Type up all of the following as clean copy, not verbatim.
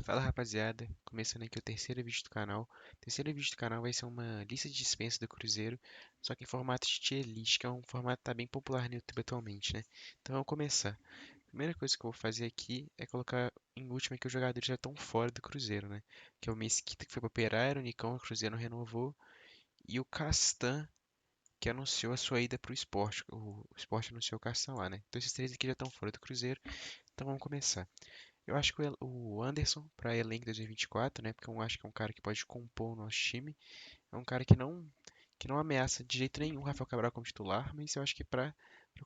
Fala rapaziada, começando aqui o terceiro vídeo do canal. O terceiro vídeo do canal vai ser uma lista de dispensa do Cruzeiro, só que em formato de tier list, que é um formato que tá bem popular no YouTube atualmente, né? Então vamos começar. A primeira coisa que eu vou fazer aqui é colocar em último aqui os jogadores já estão fora do Cruzeiro, né? Que é o Mesquita que foi pro Operário, o Nicão, o Cruzeiro não renovou, e o Castan, que anunciou a sua ida pro Sport. O Sport anunciou o Castan lá, né? Então esses três aqui já estão fora do Cruzeiro, então vamos começar. Eu acho que o Anderson para elenco 2024, né? Porque eu acho que é um cara que pode compor o nosso time. É um cara que não ameaça de jeito nenhum o Rafael Cabral como titular, mas eu acho que para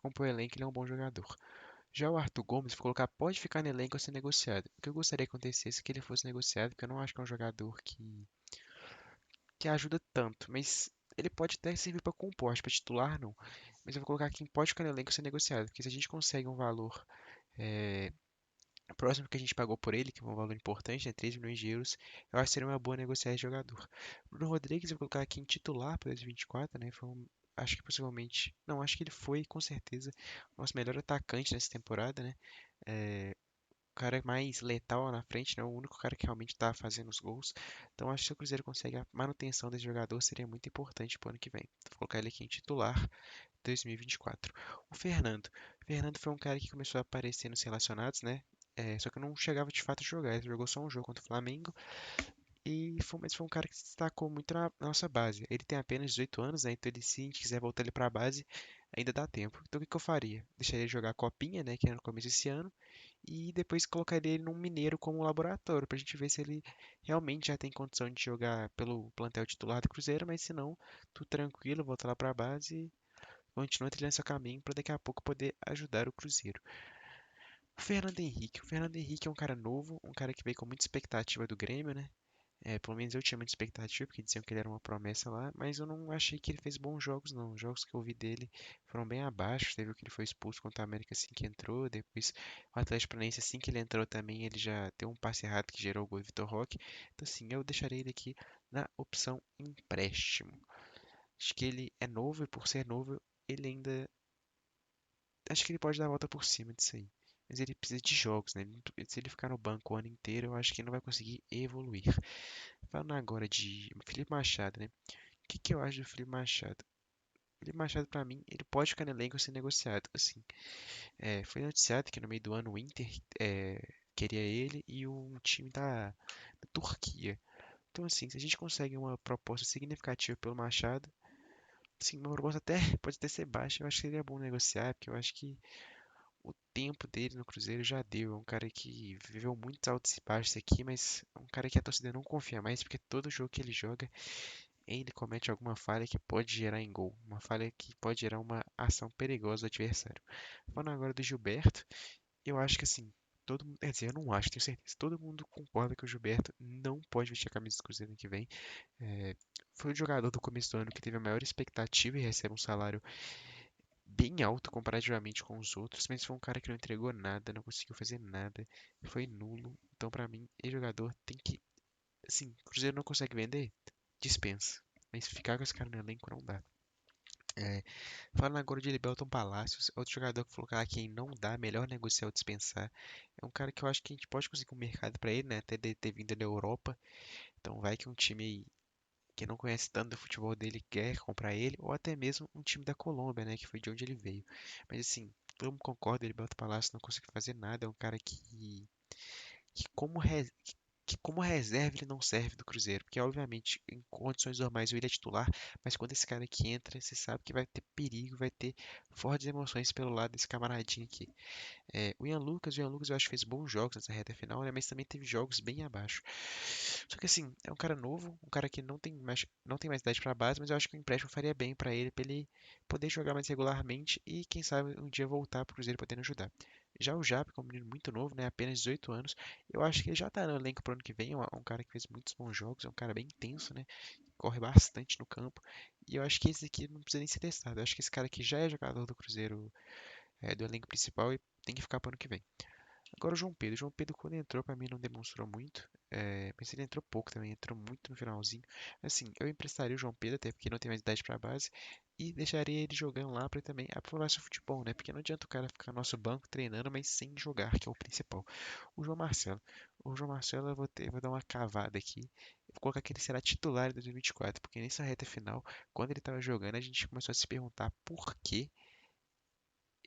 compor o elenco ele é um bom jogador. Já o Arthur Gomes, vou colocar, pode ficar no elenco ou ser negociado. O que eu gostaria que acontecesse é que ele fosse negociado, porque eu não acho que é um jogador que ajuda tanto, mas ele pode até servir para compor, acho que para titular não. Mas eu vou colocar quem pode ficar no elenco ou ser negociado, porque se a gente consegue um valor é, próximo que a gente pagou por ele, que é um valor importante, né, 3 milhões de euros, eu acho que seria uma boa negociar esse jogador. Bruno Rodrigues, eu vou colocar aqui em titular para 2024, né? Acho que possivelmente, não, acho que ele foi com certeza o nosso melhor atacante nessa temporada, né? O cara mais letal na frente, né? O único cara que realmente está fazendo os gols. Então acho que se o Cruzeiro consegue a manutenção desse jogador, seria muito importante para o ano que vem. Vou colocar ele aqui em titular 2024. O Fernando. O Fernando foi um cara que começou a aparecer nos relacionados, né? Só que eu não chegava de fato a jogar. Ele jogou só um jogo contra o Flamengo. Mas foi um cara que se destacou muito na nossa base. Ele tem apenas 18 anos, né? Então se a gente quiser voltar ele para a base, ainda dá tempo. Então o que que eu faria? Deixaria ele jogar a Copinha, né? Que era no começo desse ano. E depois colocaria ele num Mineiro como laboratório, pra gente ver se ele realmente já tem condição de jogar pelo plantel titular do Cruzeiro, mas se não, tudo tranquilo, volta lá pra base e continua trilhando seu caminho para daqui a pouco poder ajudar o Cruzeiro. O Fernando Henrique é um cara novo, um cara que veio com muita expectativa do Grêmio, né? Pelo menos eu tinha muita expectativa, porque diziam que ele era uma promessa lá, mas eu não achei que ele fez bons jogos, não. Os jogos que eu vi dele foram bem abaixo. Teve o que ele foi expulso contra a América assim que entrou, depois o Atlético Paranaense assim que ele entrou também, ele já deu um passe errado que gerou o gol do Vitor Roque. Então assim, eu deixarei ele aqui na opção empréstimo. Acho que ele é novo e por ser novo, ele ainda acho que ele pode dar a volta por cima disso aí. Mas ele precisa de jogos, né? Se ele ficar no banco o ano inteiro, eu acho que ele não vai conseguir evoluir. Falando agora de Felipe Machado, né? O que que eu acho do Felipe Machado? Felipe Machado, pra mim, ele pode ficar no elenco ou ser negociado. Assim, foi noticiado que no meio do ano o Inter queria ele e um time da Turquia. Então, assim, se a gente consegue uma proposta significativa pelo Machado, sim, uma proposta até pode até ser baixa, eu acho que seria bom negociar, porque eu acho que o tempo dele no Cruzeiro já deu. É um cara que viveu muitos altos e baixos aqui, mas é um cara que a torcida não confia mais, porque todo jogo que ele joga, ele comete alguma falha que pode gerar em gol, uma falha que pode gerar uma ação perigosa do adversário. Falando agora do Gilberto, eu acho que assim, todo mundo, quer dizer, eu não acho, tenho certeza, todo mundo concorda que o Gilberto não pode vestir a camisa do Cruzeiro ano que vem. É, foi o jogador do começo do ano que teve a maior expectativa e recebe um salário bem alto comparativamente com os outros, mas foi um cara que não entregou nada, não conseguiu fazer nada, foi nulo. Então, pra mim, esse jogador tem que, assim, o Cruzeiro não consegue vender, dispensa. Mas ficar com esse cara no elenco não dá. É, falando agora de Libelton Palacios, outro jogador que falou que quem não dá, melhor negociar ou dispensar. É um cara que eu acho que a gente pode conseguir um mercado pra ele, né? Até de ter vindo da Europa. Então vai que um time que não conhece tanto do futebol dele quer comprar ele, ou até mesmo um time da Colômbia, né, que foi de onde ele veio. Mas assim, todo mundo concorda, ele Heriberto Palácio não consegue fazer nada, é um cara que como, res- que como reserva ele não serve do Cruzeiro, porque obviamente em condições normais o ele é titular, mas quando esse cara aqui entra, você sabe que vai ter perigo, vai ter fortes emoções pelo lado desse camaradinho aqui. O Ian Lucas eu acho que fez bons jogos nessa reta final, né? Mas também teve jogos bem abaixo. Só que assim, é um cara novo, um cara que não tem mais idade para base, mas eu acho que o empréstimo faria bem para ele poder jogar mais regularmente e quem sabe um dia voltar para o Cruzeiro podendo ajudar. Já o Jap, que é um menino muito novo, né? Apenas 18 anos, eu acho que ele já tá no elenco pro ano que vem, é um cara que fez muitos bons jogos, é um cara bem intenso, né? Corre bastante no campo. E eu acho que esse aqui não precisa nem ser testado. Eu acho que esse cara aqui já é jogador do Cruzeiro, do elenco principal e tem que ficar para o ano que vem. Agora o João Pedro quando entrou pra mim não demonstrou muito, mas ele entrou pouco também, entrou muito no finalzinho. Assim, eu emprestaria o João Pedro até porque não tem mais idade pra base e deixaria ele jogando lá pra também aprovar seu futebol, né? Porque não adianta o cara ficar no nosso banco treinando, mas sem jogar, que é o principal. O João Marcelo, o João Marcelo vou dar uma cavada aqui. Vou colocar que ele será titular em 2024, porque nessa reta final, quando ele estava jogando, a gente começou a se perguntar por que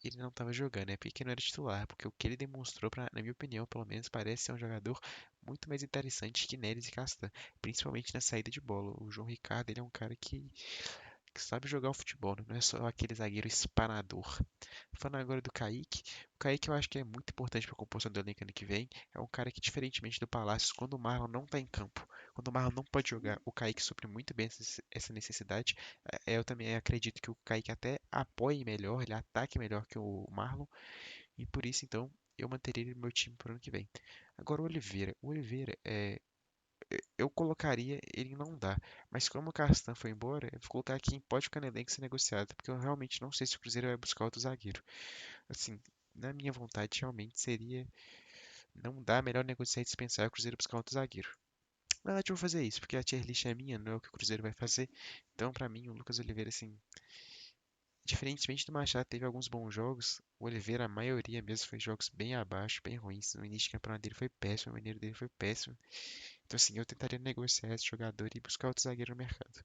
ele não estava jogando, é porque não era titular, porque o que ele demonstrou, na minha opinião, pelo menos, parece ser um jogador muito mais interessante que Neres e Castan, principalmente na saída de bola. O João Ricardo, ele é um cara que sabe jogar o futebol, né? Não é só aquele zagueiro espanador. Falando agora do Kaique, o Kaique eu acho que é muito importante para a composição do elenco ano que vem. É um cara que, diferentemente do Palácios, quando o Marlon não está em campo, quando o Marlon não pode jogar, o Kaique supre muito bem essa necessidade. Eu também acredito que o Kaique até apoie melhor, ele ataque melhor que o Marlon, e por isso, então, eu manteria ele no meu time para o ano que vem. Agora o Oliveira eu colocaria ele não dá, mas como o Castan foi embora, eu vou colocar quem pode ficar no elenco e ser negociado, porque eu realmente não sei se o Cruzeiro vai buscar outro zagueiro. Assim, na minha vontade, realmente seria não dá, melhor negociar e dispensar o Cruzeiro buscar outro zagueiro. Na verdade, eu vou fazer isso, porque a tier list é minha, não é o que o Cruzeiro vai fazer. Então, pra mim, o Lucas Oliveira, assim, diferentemente do Machado, teve alguns bons jogos. O Oliveira, a maioria mesmo, foi jogos bem abaixo, bem ruins. No início do campeonato dele foi péssimo, o mineiro dele foi péssimo. Então, assim, eu tentaria negociar esse jogador e buscar outro zagueiro no mercado.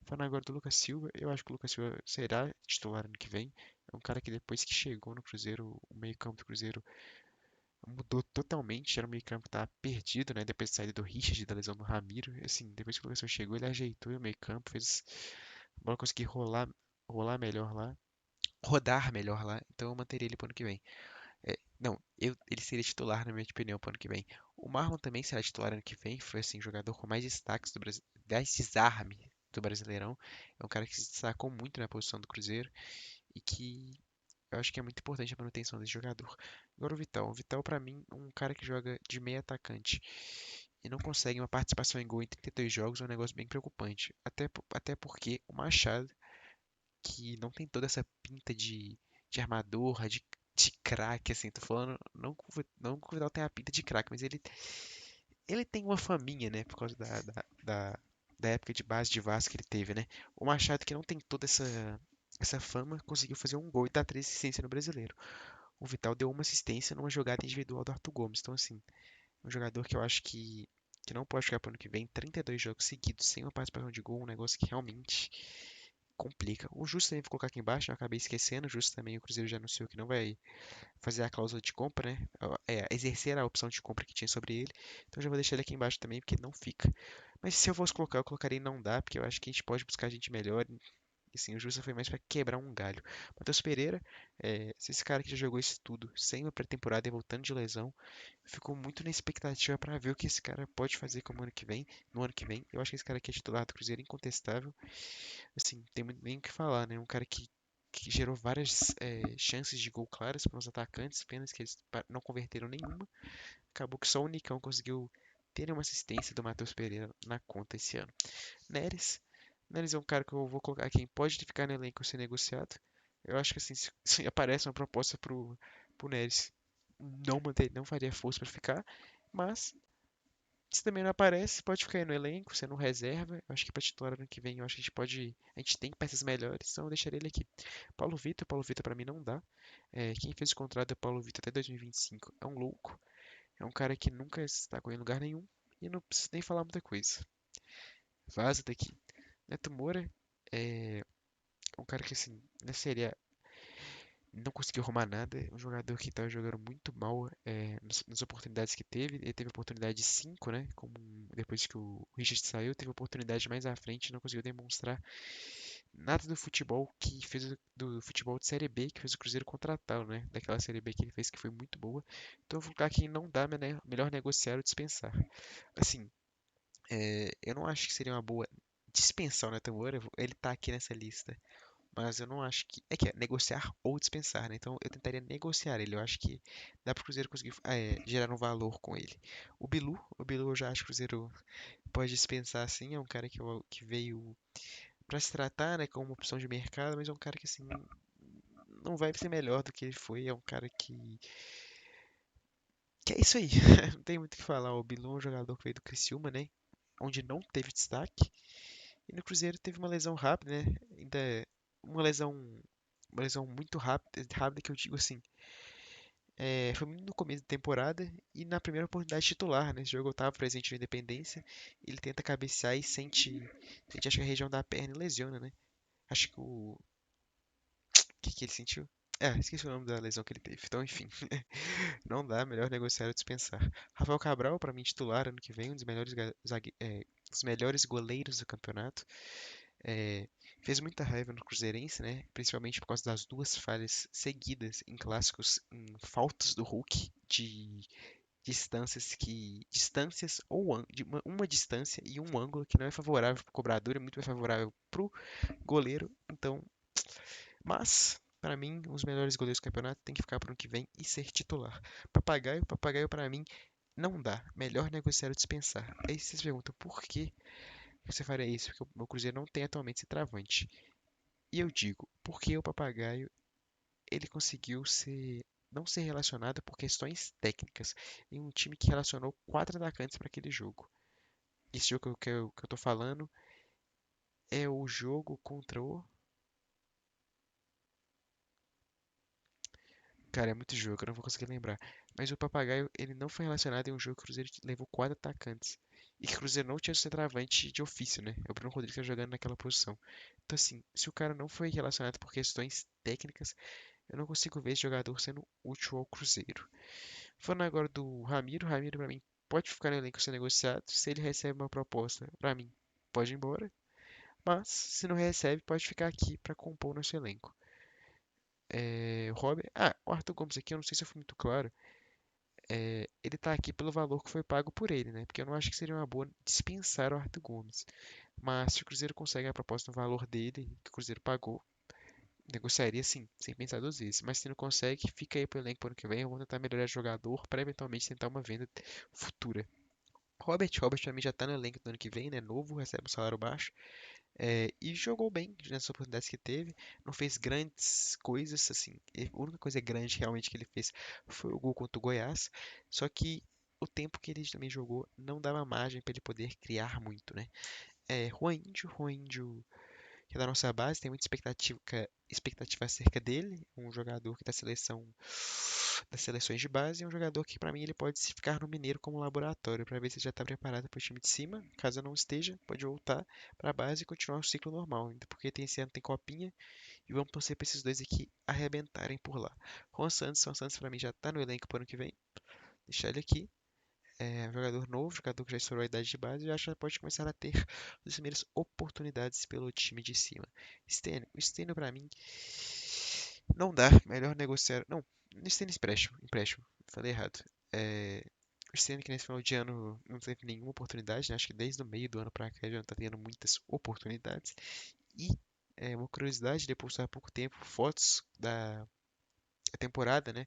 Falando agora do Lucas Silva, eu acho que o Lucas Silva será titular ano que vem. É um cara que depois que chegou no Cruzeiro, o meio-campo do Cruzeiro mudou totalmente. Era um meio-campo que tava perdido, né? Depois da saída do Richard, da lesão do Ramiro. Assim, depois que o Lucas Silva chegou, ele ajeitou o meio-campo, fez a bola conseguir rolar melhor lá, rodar melhor lá. Então eu manteria ele pro ano que vem. Não, ele seria titular, na minha opinião, pro ano que vem. O Marlon também será titular ano que vem. Foi assim, o jogador com mais destaques do Brasil, desarme do Brasileirão. É um cara que se destacou muito na posição do Cruzeiro e que eu acho que é muito importante a manutenção desse jogador. Agora o Vital. O Vital, pra mim, um cara que joga de meio atacante e não consegue uma participação em gol em 32 jogos é um negócio bem preocupante. Até porque o Machado, que não tem toda essa pinta de armador, de craque, assim, tô falando, não que o Vidal tenha a pinta de craque, mas ele tem uma faminha, né, por causa da época de base de Vasco que ele teve, né. O Machado, que não tem toda essa fama, conseguiu fazer um gol e dar 3 assistências no Brasileiro. O Vital deu uma assistência numa jogada individual do Arthur Gomes, então, assim, é um jogador que eu acho que não pode ficar pro ano que vem, 32 jogos seguidos sem uma participação de gol, um negócio que realmente complica. O Justo também vou colocar aqui embaixo, eu acabei esquecendo. O Justo também, o Cruzeiro já anunciou que não vai fazer a cláusula de compra, né? Exercer a opção de compra que tinha sobre ele. Então já vou deixar ele aqui embaixo também, porque não fica. Mas se eu fosse colocar, eu colocaria em não dá, porque eu acho que a gente pode buscar gente melhor. E sim, o Justa foi mais para quebrar um galho. Matheus Pereira, esse cara que já jogou isso tudo, sem uma pré-temporada e voltando de lesão, ficou muito na expectativa para ver o que esse cara pode fazer como ano que vem, no ano que vem. Eu acho que esse cara aqui é titular do Cruzeiro incontestável. Assim, tem muito nem o que falar, né? Um cara que gerou várias chances de gol claras para os atacantes, apenas que eles não converteram nenhuma. Acabou que só o Nicão conseguiu ter uma assistência do Matheus Pereira na conta esse ano. Neres. Neres é um cara que eu vou colocar quem pode ficar no elenco ser negociado. Eu acho que assim, se aparece uma proposta pro Neres, não faria força para ficar, mas se também não aparece, pode ficar aí no elenco, sendo um reserva. Eu acho que para titular ano que vem, eu acho que a gente pode. A gente tem peças melhores, então eu deixaria ele aqui. Paulo Vitor para mim não dá. Quem fez o contrato é Paulo Vitor até 2025 é um louco. É um cara que nunca se destacou em lugar nenhum e não precisa nem falar muita coisa. Vaza daqui. Neto Moura é um cara que assim, na Série A não conseguiu arrumar nada. Um jogador que estava jogando muito mal nas oportunidades que teve. Ele teve oportunidade de 5, né? Depois que o Richard saiu, teve oportunidade mais à frente, não conseguiu demonstrar nada do futebol que fez do futebol de Série B que fez o Cruzeiro contratá-lo, né? Daquela Série B que ele fez que foi muito boa. Então eu vou colocar quem não dá, né? Melhor negociar ou dispensar. Assim, eu não acho que seria uma boa dispensar o Neto Moura. Ele tá aqui nessa lista. Mas eu não acho que. É que é negociar ou dispensar, né? Então eu tentaria negociar ele. Eu acho que dá pro Cruzeiro conseguir gerar um valor com ele. O Bilu eu já acho que o Cruzeiro pode dispensar assim. É um cara que veio pra se tratar, né, como uma opção de mercado, mas é um cara que assim não vai ser melhor do que ele foi. É um cara que Que é isso aí. Não tem muito o que falar. O Bilu é um jogador que veio do Criciúma, né? Onde não teve destaque. E no Cruzeiro teve uma lesão rápida, né? Ainda uma lesão, uma lesão muito rápida, rápida que eu digo assim. Foi muito no começo da temporada e na primeira oportunidade titular, né? Esse jogo eu estava presente no Independência. Ele tenta cabecear e sente acho que a região da perna e lesiona, né? Acho que que ele sentiu? Esqueci o nome da lesão que ele teve. Então, enfim, não dá, melhor negociar ou dispensar. Rafael Cabral, para mim, titular ano que vem, um dos melhores, dos melhores goleiros do campeonato. É, fez muita raiva no Cruzeirense, né? Principalmente por causa das duas falhas seguidas em clássicos, em faltas do Hulk, de distâncias ou de uma distância e um ângulo que não é favorável para o cobrador, é muito mais favorável para o goleiro. Então, mas, para mim, os melhores goleiros do campeonato tem que ficar para o ano que vem e ser titular. Papagaio para mim não dá. Melhor negociar ou dispensar. Aí vocês perguntam por que você faria isso? Porque o meu Cruzeiro não tem atualmente esse travante. E eu digo, porque o Papagaio ele conseguiu não ser relacionado por questões técnicas em um time que relacionou quatro atacantes para aquele jogo. Esse jogo que eu tô falando é o jogo contra o. Cara, é muito jogo, eu não vou conseguir lembrar. Mas o Papagaio, ele não foi relacionado em um jogo que o Cruzeiro levou quatro atacantes. E que o Cruzeiro não tinha centroavante de ofício, né? É o Bruno Rodrigues tá jogando naquela posição. Então, assim, se o cara não foi relacionado por questões técnicas, eu não consigo ver esse jogador sendo útil ao Cruzeiro. Falando agora do Ramiro, Ramiro pra mim pode ficar no elenco ser negociado. Se ele recebe uma proposta, pra mim, pode ir embora. Mas, se não recebe, pode ficar aqui pra compor o nosso elenco. O Arthur Gomes aqui, eu não sei se eu fui muito claro. Ele tá aqui pelo valor que foi pago por ele, né? Porque eu não acho que seria uma boa dispensar o Arthur Gomes. Mas se o Cruzeiro consegue a proposta no valor dele, que o Cruzeiro pagou, negociaria sim, sem pensar duas vezes. Mas se não consegue, fica aí pro elenco pro ano que vem. Eu vou tentar melhorar o jogador para eventualmente tentar uma venda futura. Robert também já tá no elenco do ano que vem, né? Novo, recebe um salário baixo. E jogou bem nessas oportunidades que teve. Não fez grandes coisas, assim. A única coisa grande realmente que ele fez foi o gol contra o Goiás. Só que o tempo que ele também jogou não dava margem para ele poder criar muito, né? Juan Índio, que é da nossa base, tem muita expectativa acerca dele. Um jogador que é da seleção, das seleções de base, é um jogador que para mim ele pode se ficar no Mineiro como laboratório para ver se já está preparado para o time de cima. Caso não esteja, pode voltar para a base e continuar o ciclo normal, ainda porque esse ano tem copinha e vamos torcer para esses dois aqui arrebentarem por lá. Juan Santos para mim já está no elenco para o ano que vem. Deixar ele aqui. É um jogador novo, jogador que já estourou a idade de base e acho que pode começar a ter as primeiras oportunidades pelo time de cima. O Stênio para mim não dá, melhor negociar. Não, Stênio empréstimo, falei errado. É, o Stênio que nesse final de ano não teve nenhuma oportunidade, né? Acho que desde o meio do ano para cá ele já não tá tendo muitas oportunidades. E uma curiosidade, depois há pouco tempo, fotos da temporada, né?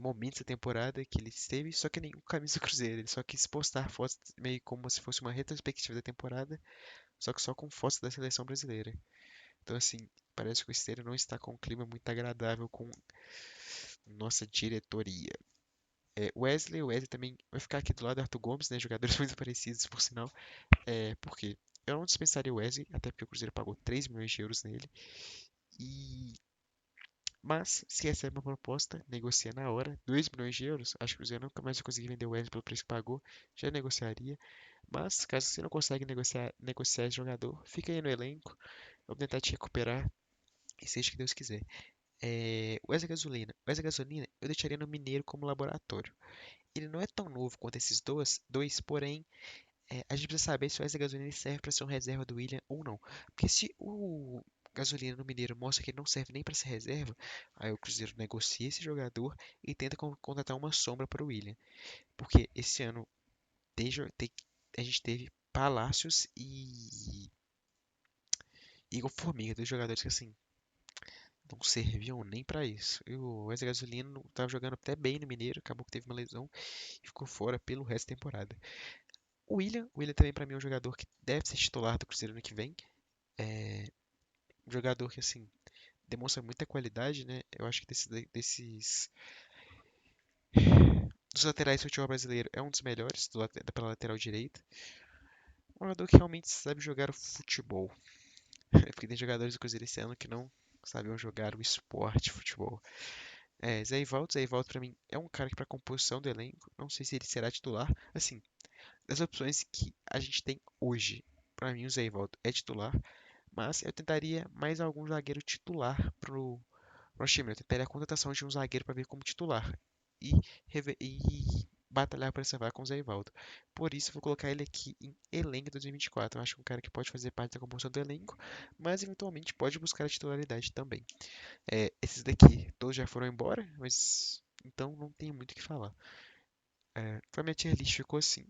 Momentos da temporada que ele esteve, só que nenhum camisa do Cruzeiro. Ele só quis postar fotos meio como se fosse uma retrospectiva da temporada, só que só com fotos da seleção brasileira. Então, assim, parece que o Esteiro não está com um clima muito agradável com nossa diretoria. O Wesley também vai ficar aqui do lado do Arthur Gomes, né? Jogadores muito parecidos, por sinal. Por quê? Eu não dispensaria o Wesley, até porque o Cruzeiro pagou 3 milhões de euros nele. E Mas, se recebe uma proposta, negocia na hora, 2 milhões de euros. Acho que o Cruzeiro nunca mais vai conseguir vender o Wesley pelo preço que pagou, já negociaria. Mas, caso você não consegue negociar esse jogador, fica aí no elenco. Vamos tentar te recuperar e seja o que Deus quiser. O Wesley Gasolina eu deixaria no Mineiro como laboratório. Ele não é tão novo quanto esses dois, porém, a gente precisa saber se o Wesley Gasolina serve para ser um reserva do William ou não. Porque se o Gasolina no Mineiro mostra que ele não serve nem para ser reserva, aí o Cruzeiro negocia esse jogador e tenta contratar uma sombra para o William. Porque esse ano a gente teve Palácios e Igor Formiga, dois jogadores que assim não serviam nem para isso. E o Wesley Gasolina estava jogando até bem no Mineiro, acabou que teve uma lesão e ficou fora pelo resto da temporada. O William também para mim é um jogador que deve ser titular do Cruzeiro no que vem. É um jogador que assim demonstra muita qualidade, né? Eu acho que desses Dos laterais do futebol brasileiro, é um dos melhores pela lateral direita. Um jogador que realmente sabe jogar o futebol. Porque tem jogadores do Cruzeiro esse ano que não sabiam jogar o esporte futebol. Zé Ivaldo pra mim é um cara que pra composição do elenco, não sei se ele será titular. Assim, das opções que a gente tem hoje, pra mim o Zé Ivaldo é titular, mas eu tentaria mais algum zagueiro titular pro nosso time. Eu tentaria a contratação de um zagueiro pra ver como titular e, e batalhar pra essa vaga com o Zé Ivaldo. Por isso, eu vou colocar ele aqui em elenco 2024. Eu acho que é um cara que pode fazer parte da composição do elenco, mas eventualmente pode buscar a titularidade também. Esses daqui todos já foram embora, mas então não tem muito o que falar. Pra minha tier list ficou assim.